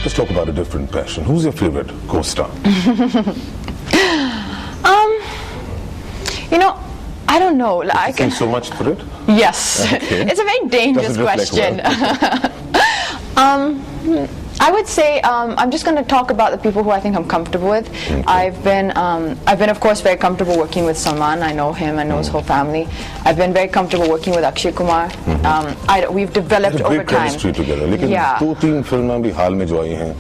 Let's talk about a different passion. Who's your favorite co-star? You know, I don't know. Like, Thank so much for it. Yes, Okay. it's a very dangerous question. I would say I'm just going to talk about the people who I think I'm comfortable with. Okay. I've been of course very comfortable working with Salman. I know him. I know his whole family. I've been very comfortable working with Akshay Kumar. We've developed over great time. chemistry together. लेकिन Yeah. 2-3 फिल्में भी हाल में जो आई हैं,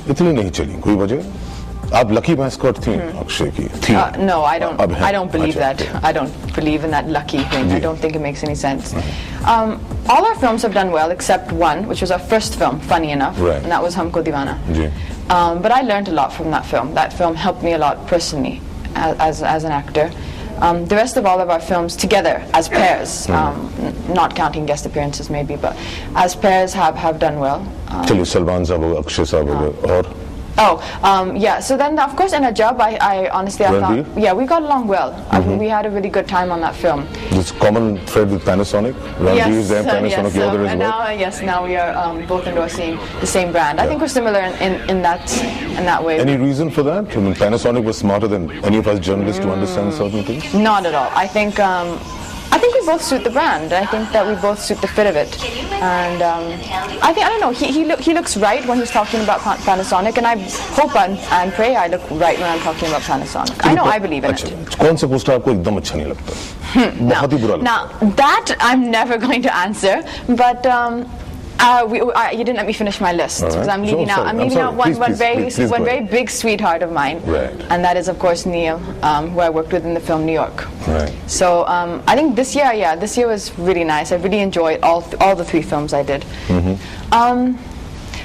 इतनी नहीं चली. कोई वजह? आप लकी मैस्कॉट थी अक्षय की. थी. No, I don't. अब हैं. I don't believe अच्छा, that. okay. I don't believe in that lucky thing. Ji. I don't think it makes any sense. All our films have done well except one, which was our first film, funny enough, Right. and that was Humko Deewana. Ji. But I learned a lot from that film. That film helped me a lot personally as an actor. The rest of all of our films together as pairs, not counting guest appearances maybe, but as pairs have done well. चलिए सलमान साहब हो गए, अक्षय साहब हो गए और Yeah, so then of course in a job I honestly I Ranveer? thought, yeah, we got along well. We had a really good time on that film. this common thread with Panasonic. Ranveer is there, Panasonic, the other as and well. now we are both endorsing the same brand. I think we're similar in that way. Any reason for that? I mean, Panasonic was smarter than any of us journalists to understand certain things. Not at all. I think we both suit the brand. I think that we both suit the fit of it. And I don't know, he looks right when he's talking about Panasonic, and I hope and pray I look right when I'm talking about Panasonic. I know I believe in it. कौन सा poster आपको एकदम अच्छा नहीं लगता? बहुत ही बुरा लगता. Now, that I'm never going to answer, but you didn't let me finish my list, because I'm leaving out. I'm leaving out one very big sweetheart of mine, Right. and that is of course Neil, who I worked with in the film New York. Right. So I think this year was really nice. I really enjoyed all the 3 films I did.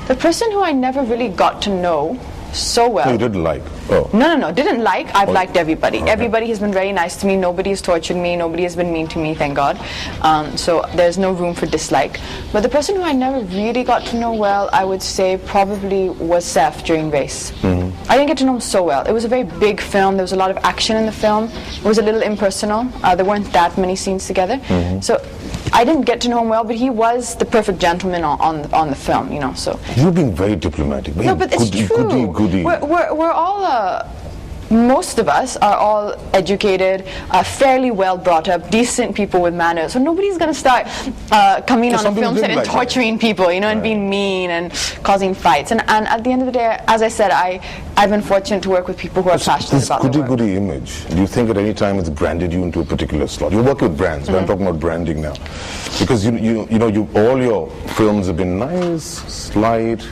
The person who I never really got to know so well. No, you didn't like. Oh. No, didn't like. I've liked everybody. Okay. Everybody has been very nice to me. Nobody has tortured me. Nobody has been mean to me, thank God. So there's no room for dislike. But the person who I never really got to know well, I would say probably was Saif during Race. I didn't get to know him so well. It was a very big film. There was a lot of action in the film. It was a little impersonal. There weren't that many scenes together. So I didn't get to know him well, but he was the perfect gentleman on the film, you know. So You're being very diplomatic. no, but it's true. Goody. We're all most of us are all educated, fairly well brought up, decent people with manners. So nobody's going to start coming on a film set and torturing people, you know, and being mean and causing fights. And at the end of the day, as I said, I've been fortunate to work with people who are passionate about the work. Goody image, do you think at any time it's branded you into a particular slot? You work with brands, but I'm talking about branding now. Because all your films have been nice, slight.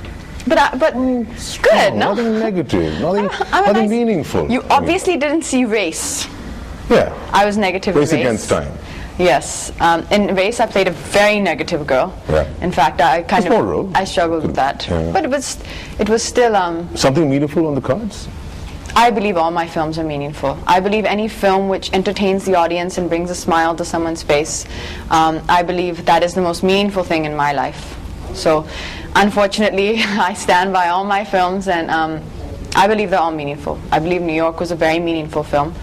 But good, no? Nothing negative, nothing meaningful. You obviously didn't see Race. Yeah. I was negative in Race Against Time. Yes. In Race, I played a very negative girl. Right. In fact, I small role. I struggled with that. Yeah. But it was still Something meaningful on the cards? I believe all my films are meaningful. I believe any film which entertains the audience and brings a smile to someone's face, I believe that is the most meaningful thing in my life. So, unfortunately, I stand by all my films, and I believe they're all meaningful. I believe New York was a very meaningful film.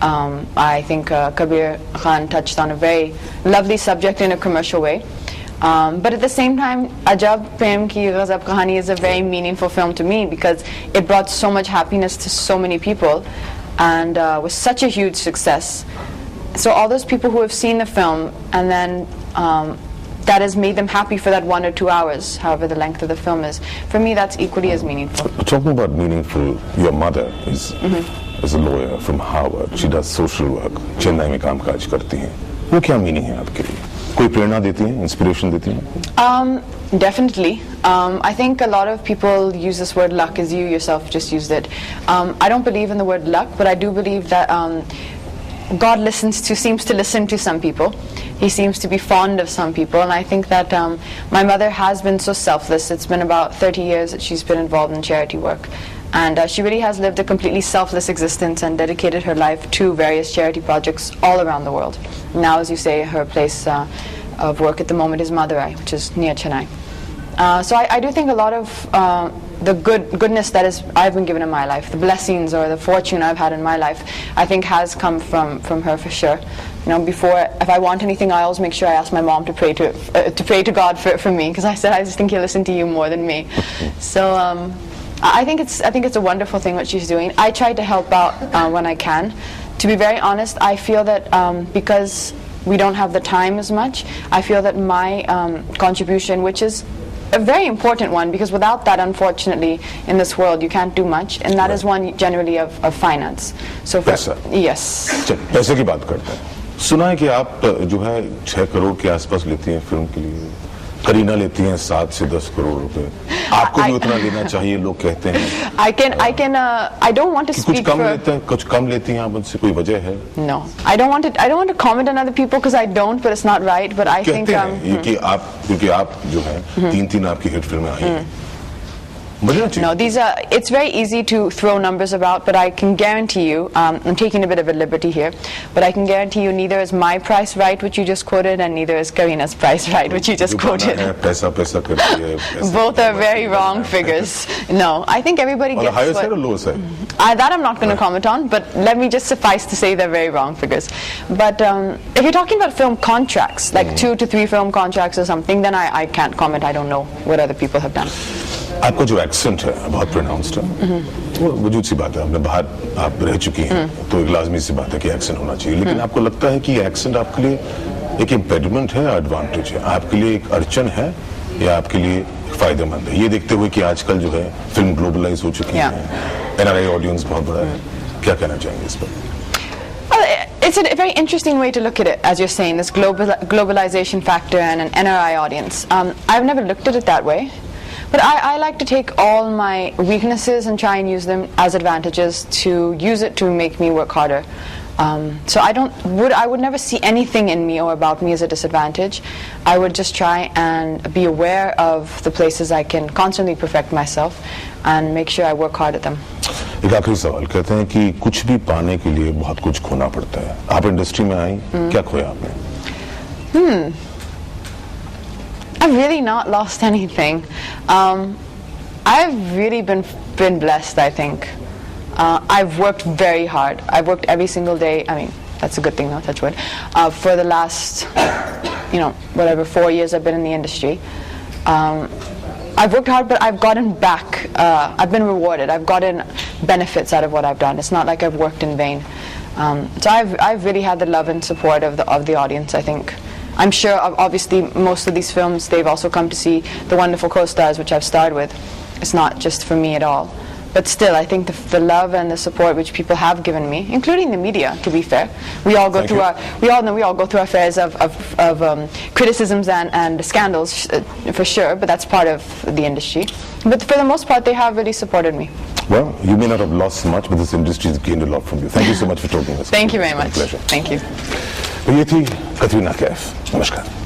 I think Kabir Khan touched on a very lovely subject in a commercial way. But at the same time, Ajab Prem Ki Ghazab Kahani is a very meaningful film to me, because it brought so much happiness to so many people and was such a huge success. So all those people who have seen the film and then that has made them happy for that 1 or 2 hours, however the length of the film is, for me that's equally as meaningful. Talking about meaningful, your mother is a lawyer from Harvard. She does social work. Chennai में काम काज करती हैं. वो क्या meaning है आपके लिए? कोई प्रेरणा देती हैं, inspiration देती हैं? Definitely. I think a lot of people use this word luck, as you yourself just used it. I don't believe in the word luck, but I do believe that God seems to listen to some people. He seems to be fond of some people, and I think that my mother has been so selfless. It's been about 30 years that she's been involved in charity work, and she really has lived a completely selfless existence and dedicated her life to various charity projects all around the world. Now, as you say, her place of work at the moment is Madurai, which is near Chennai. So I do think a lot of the goodness that I've been given in my life, the blessings or the fortune I've had in my life, I think has come from her for sure. You know, before, if I want anything, I always make sure I ask my mom to pray to God for me, because I said I just think He'll listen to you more than me. So I think it's a wonderful thing what she's doing. I try to help out when I can. To be very honest, I feel that because we don't have the time as much, I feel that my contribution, which is a very important one, because without that, unfortunately, in this world, you can't do much, and that is one generally of finance. So for, पैसा। yes. चलिए, पैसे की बात करते हैं। सुना है कि आप जो है 6 करोड़ के आसपास लेती हैं फिल्म के लिए, करीना लेती हैं 7 से 10 करोड़ रुपए। आपको भी उतना लेना चाहिए, लोग कहते हैं। I don't want to कुछ speak कम for. लेते हैं, कुछ कम लेती हैं आप, उनसे कोई वजह है? No, I don't want to comment on other people because I don't, but it's not right. But I think कहते हैं ये कि आप, क्योंकि आप जो है 3 आपकी हिट फिल्में आई हैं, बजना चाहिए। No, it's very easy to throw numbers about, but I can guarantee you, I'm taking a bit of a liberty here, but I can guarantee you neither is my price right, which you just quoted, and neither is Karina's price right, which you just quoted. पैसा पैसा करती है, पैसा Both are very wrong figures. No, I think everybody on the gets higher what, side or lower side? that I'm not going to comment on, but let me just suffice to say they're very wrong figures. But if you're talking about film contracts, like 2 to 3 film contracts or something, then I can't comment. I don't know what other people have done. आपका जो accent है बहुत pronounced है, वो वजूद सी बात है, आपने बाहर आप रह चुकी हैं, तो एक लाजमी सी बात है कि एक्सेंट होना चाहिए, लेकिन आपको लगता है कि एक्सेंट आपके लिए एक इम्पेडिमेंट है, एडवांटेज है, आपके लिए एक अड़चन है या आपके लिए फायदेमंद है, ये देखते हुए कि आजकल जो है फिल्म ग्लोबलाइज हो चुकी है, NRI ऑडियंस बहुत बड़ा है, क्या कहना चाहेंगे इस पर? It's a very interesting way to look at it, as you're saying, this globalization factor and an NRI audience. I've never looked at it that way. But I like to take all my weaknesses and try and use them as advantages to use it to make me work harder. So I would never see anything in me or about me as a disadvantage. I would just try and be aware of the places I can constantly perfect myself and make sure I work hard at them. एक आखिरी सवाल, कहते हैं कि कुछ भी पाने के लिए बहुत कुछ खोना पड़ता है, आप इंडस्ट्री में आई, क्या खोया आपने? I've really not lost anything. I've really been blessed, I think. I've worked very hard. I've worked every single day. I mean, that's a good thing, though, touch wood. For the last, 4 years I've been in the industry. I've worked hard, but I've gotten back. I've been rewarded. I've gotten benefits out of what I've done. It's not like I've worked in vain. So I've really had the love and support of the audience, I think. I'm sure, obviously, most of these films, they've also come to see the wonderful co-stars which I've starred with. It's not just for me at all. But still, I think the love and the support which people have given me, including the media, to be fair, we all go through our fares of criticisms and scandals, for sure. But that's part of the industry. But for the most part, they have really supported me. Well, you may not have lost much, but this industry has gained a lot from you. Thank you so much for talking to us. Thank you very much. Pleasure. Thank you. तो ये थी कतरीना कैफ। नमस्कार।